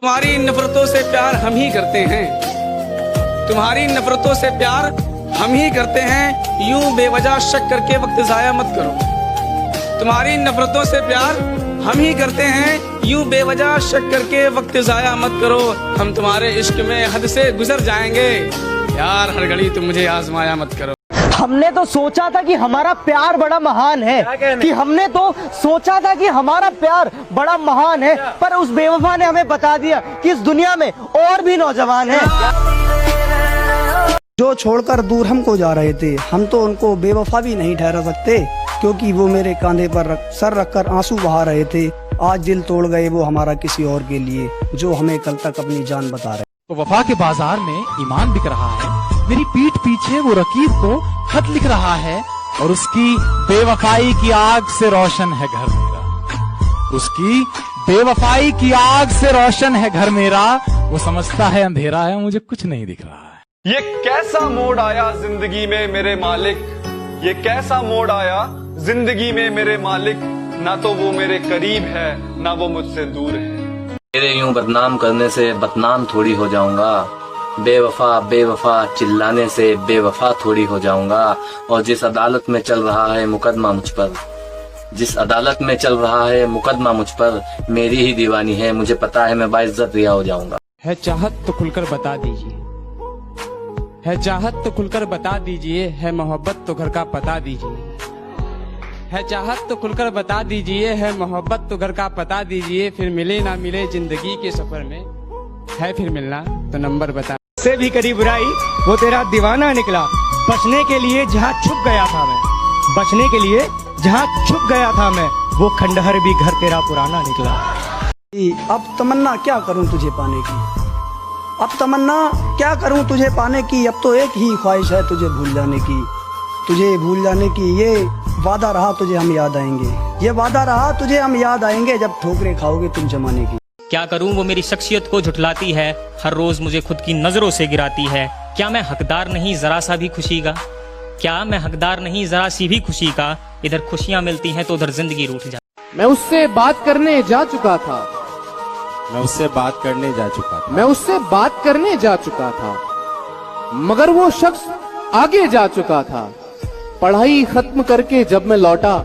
तुम्हारी इन नफरतों से प्यार हम ही करते हैं, तुम्हारी इन नफरतों से प्यार हम ही करते हैं। यूं बेवजह शक करके वक्त जाया मत करो। तुम्हारी इन नफरतों से प्यार हम ही करते हैं, यूं बेवजह शक करके वक्त जाया मत करो। हम तुम्हारे इश्क में हद से गुजर जाएंगे, यार हर घड़ी तुम मुझे आजमाया मत करो। हमने तो सोचा था कि हमारा प्यार बड़ा महान है, कि हमने तो सोचा था कि हमारा प्यार बड़ा महान है, पर उस बेवफा ने हमें बता दिया कि इस दुनिया में और भी नौजवान हैं। जो छोड़कर दूर हमको जा रहे थे, हम तो उनको बेवफा भी नहीं ठहरा सकते, क्योंकि वो मेरे कंधे पर सर रखकर आंसू बहा रहे थे। आज दिल तोड़ गए वो हमारा किसी और के लिए, जो हमें कल तक अपनी जान बता रहे। तो वफा के बाजार में ईमान बिक रहा है, मेरी पीठ पीछे वो रकीब को खत लिख रहा है, और उसकी बेवफाई की आग से रोशन है घर मेरा। उसकी बेवफाई की आग से रोशन है घर मेरा। वो समझता है अंधेरा है, मुझे कुछ नहीं दिख रहा है। ये कैसा मोड़ आया जिंदगी में मेरे मालिक, ये कैसा मोड़ आया जिंदगी में मेरे मालिक। ना तो वो मेरे करीब है, ना वो मुझसे दूर है। तेरे यूं बदनाम करने से बदनाम थोड़ी हो जाऊंगा, बेवफा बेवफा चिल्लाने से बेवफा थोड़ी हो जाऊंगा। और जिस अदालत में चल रहा है मुकदमा मुझ पर, जिस अदालत में चल रहा है मुकदमा मुझ पर, मेरी ही दीवानी है, मुझे पता है मैं बाइज्जत रिहा हो जाऊंगा। है चाहत तो खुलकर बता दीजिए, है चाहत तो खुलकर बता दीजिए, है मोहब्बत तो घर का पता दीजिए। है चाहत तो खुलकर बता दीजिए, है मोहब्बत तो घर का पता दीजिए। फिर मिले ना मिले जिंदगी के सफर में, है फिर मिलना तो नंबर बता। से भी करी बुराई वो तेरा दीवाना निकला, बचने के लिए जहाँ छुप गया था मैं, बचने के लिए जहाँ छुप गया था मैं, वो खंडहर भी घर तेरा पुराना निकला। अब तमन्ना क्या करूं तुझे पाने की, अब तमन्ना क्या करूं तुझे पाने की। अब तो एक ही ख्वाहिश है तुझे भूल जाने की, तुझे भूल जाने की। ये वादा रहा तुझे हम याद आएंगे, ये वादा रहा तुझे हम याद आएंगे, जब ठोकरें खाओगे तुम जमाने की। क्या करूं वो मेरी शख्सियत को झुठलाती है, हर रोज मुझे खुद की नजरों से गिराती है। क्या मैं हकदार नहीं जरा सा भी खुशी का, क्या मैं हकदार नहीं जरा सी भी खुशी का। इधर खुशियां मिलती हैं तो उधर जिंदगी रूठ जाती। मैं उससे बात करने जा चुका था, मैं उससे बात करने जा चुका था, मैं उससे बात करने जा चुका था, मगर वो शख्स आगे जा चुका था। पढ़ाई खत्म करके जब मैं लौटा,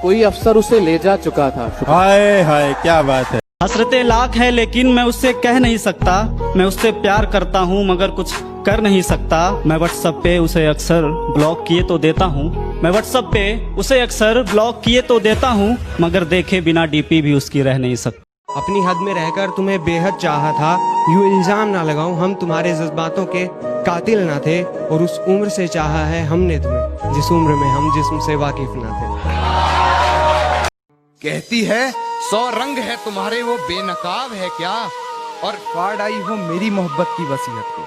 कोई अफसर उसे ले जा चुका था। हाय हाय क्या बात है। हसरतें लाख है लेकिन मैं उससे कह नहीं सकता, मैं उससे प्यार करता हूँ मगर कुछ कर नहीं सकता। मैं व्हाट्सएप पे उसे अक्सर ब्लॉक किए तो देता हूँ, मैं व्हाट्सएप पे उसे अक्सर ब्लॉक किए तो देता हूँ, मगर देखे बिना डीपी भी उसकी रह नहीं सकता। अपनी हद में रहकर तुम्हें बेहद चाहा था, यूं इल्जाम ना लगाऊं हम तुम्हारे जज्बातों के कातिल ना थे। और उस उम्र से चाहा है हमने तुम्हें, जिस उम्र में हम जिस्म से वाकिफ ना थे। कहती है 100 रंग है तुम्हारे वो बेनकाब है क्या, और फाड़ आई हो मेरी मोहब्बत की वसीयत को,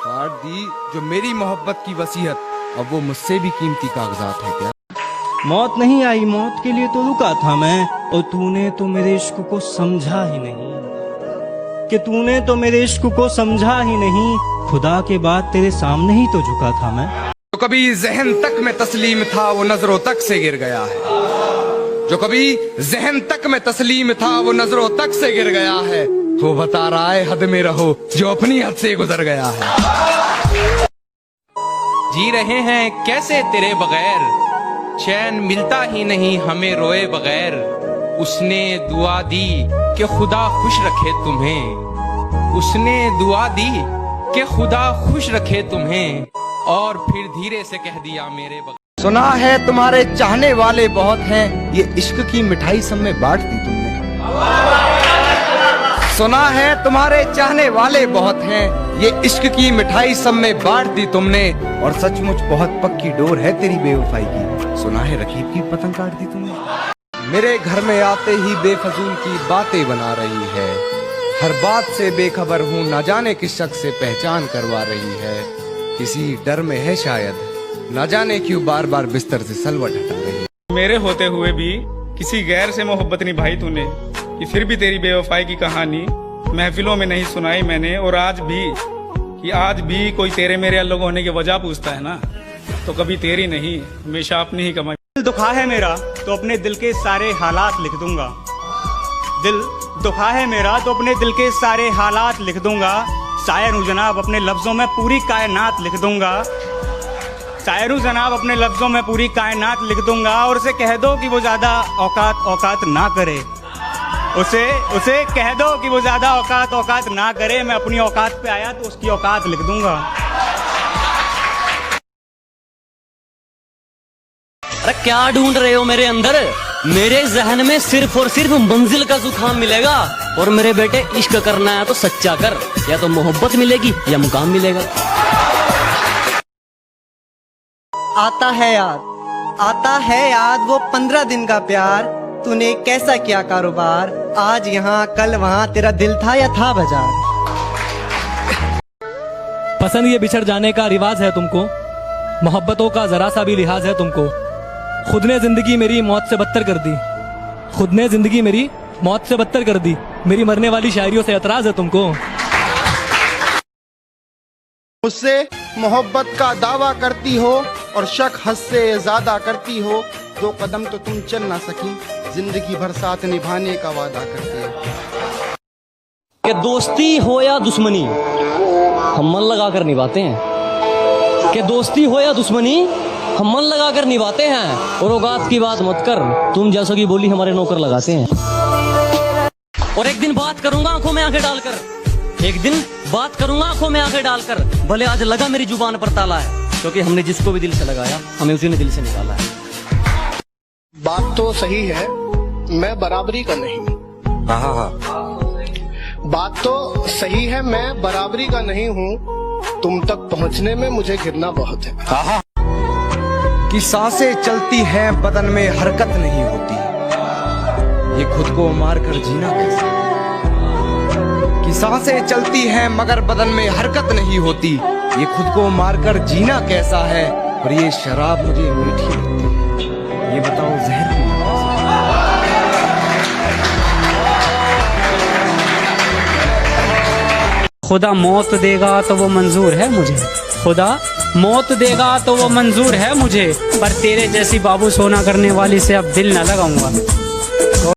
फाड़ दी जो मेरी मोहब्बत की वसीयत, अब वो मुझसे भी कीमती कागजात है क्या। मौत नहीं आई, मौत के लिए तो रुका था मैं, और तूने तो मेरे इश्क को समझा ही नहीं, कि तूने तो मेरे इश्क को समझा ही नहीं। खुदा के बाद तेरे सामने ही तो झुका था मैं। जो कभी जहन तक में तस्लीम था वो नजरों तक से गिर गया है, जो कभी जहन तक में तस्लीम था वो नजरों तक से गिर गया है। वो बता रहा है हद में रहो जो अपनी हद से गुजर गया है। जी रहे हैं कैसे तेरे बगैर, चैन मिलता ही नहीं हमें रोए बगैर। उसने दुआ दी कि खुदा खुश रखे तुम्हें, उसने दुआ दी कि खुदा खुश रखे तुम्हें, और फिर धीरे से कह दिया मेरे बगैर। सुना है तुम्हारे चाहने वाले बहुत हैं, ये इश्क की मिठाई सब में बांट दी तुमने। सुना है तुम्हारे चाहने वाले बहुत हैं, ये इश्क की मिठाई सब में बांट दी तुमने। और सचमुच बहुत पक्की डोर है तेरी बेवफाई की, सुना है रकीब की पतंग काट दी तुमने। मेरे घर में आते ही बेफजूल की बातें बना रही है, हर बात से बेखबर हूँ, न जाने किस शख्स से पहचान करवा रही है। किसी डर में है शायद, न जाने क्यों बार बार बिस्तर से सलवट हटा रही है। मेरे होते हुए भी किसी गैर से मोहब्बत निभाई तूने, कि फिर भी तेरी बेवफाई की कहानी महफिलों में नहीं सुनाई मैंने। और आज भी कि आज भी कोई तेरे मेरे अलग होने की वजह पूछता है ना, तो कभी तेरी नहीं, हमेशा अपनी ही कमाई। दिल दुखा है मेरा तो अपने दिल के सारे हालात लिख दूंगा, दिल दुखा है मेरा तो अपने दिल के सारे हालात लिख दूंगा। शायर हूँ जनाब, अपने लफ्जों में पूरी कायनात लिख दूंगा। शायर हूँ जनाब, अपने लफ्जों में पूरी कायनात लिख दूंगा। और उसे कह दो कि वो ज्यादा औकात ना करे। उसे कह दो कि वो ज्यादा औकात ना करे। मैं अपनी औकात पे आया तो उसकी औकात लिख दूंगा। अरे क्या ढूंढ रहे हो मेरे अंदर? मेरे जहन में सिर्फ और सिर्फ मंजिल का जुकाम मिलेगा। और मेरे बेटे इश्क करना है तो सच्चा कर, या तो मोहब्बत मिलेगी या मुकाम मिलेगा। आता है याद वो 15 दिन का प्यार। तूने कैसा किया कारोबार, आज यहाँ कल वहाँ, तेरा दिल था या था बाजार। पसंद ये बिछड़ जाने का रिवाज है तुमको, मोहब्बतों का जरा सा भी लिहाज है तुमको। खुद ने जिंदगी मेरी मौत से बदतर कर दी, खुद ने जिंदगी मेरी मौत से बदतर कर दी। मेरी मरने वाली शायरियों से एतराज है तुमको। मुझसे मोहब्बत का दावा करती हो और शक हद से ज्यादा करती हो। 2 कदम तो तुम चल ना सकी, जिंदगी भर साथ निभाने का वादा करते हो। कि दोस्ती हो या दुश्मनी हम मन लगाकर निभाते हैं। कि दोस्ती हो या दुश्मनी हम मन लगाकर निभाते हैं। और औकात की बात मत कर, तुम जैसों की बोली हमारे नौकर लगाते हैं। और एक दिन बात करूंगा आंखों में आंखें डालकर, एक दिन बात करूंगा आंखों में आंखें डालकर। भले आज लगा मेरी जुबान पर ताला है, क्योंकि हमने जिसको भी दिल से लगाया हमें उसी ने दिल से निकाला है। बात तो सही है, मैं बराबरी का नहीं। बात तो सही है, मैं बराबरी का नहीं हूँ। तुम तक पहुँचने में मुझे गिरना बहुत है। कि सांसें चलती हैं बदन में हरकत नहीं होती, ये खुद को मार कर जीना कैसा। कि सांसें चलती हैं मगर बदन में हरकत नहीं होती, ये खुद को मार कर जीना कैसा है। और ये शराब मुझे मीठी लगती है, ये बताओ जहर भी खुदा मौत देगा तो वो मंजूर है मुझे, खुदा मौत देगा तो वो मंजूर है मुझे। पर तेरे जैसी बाबू सोना करने वाली से अब दिल न लगाऊंगा।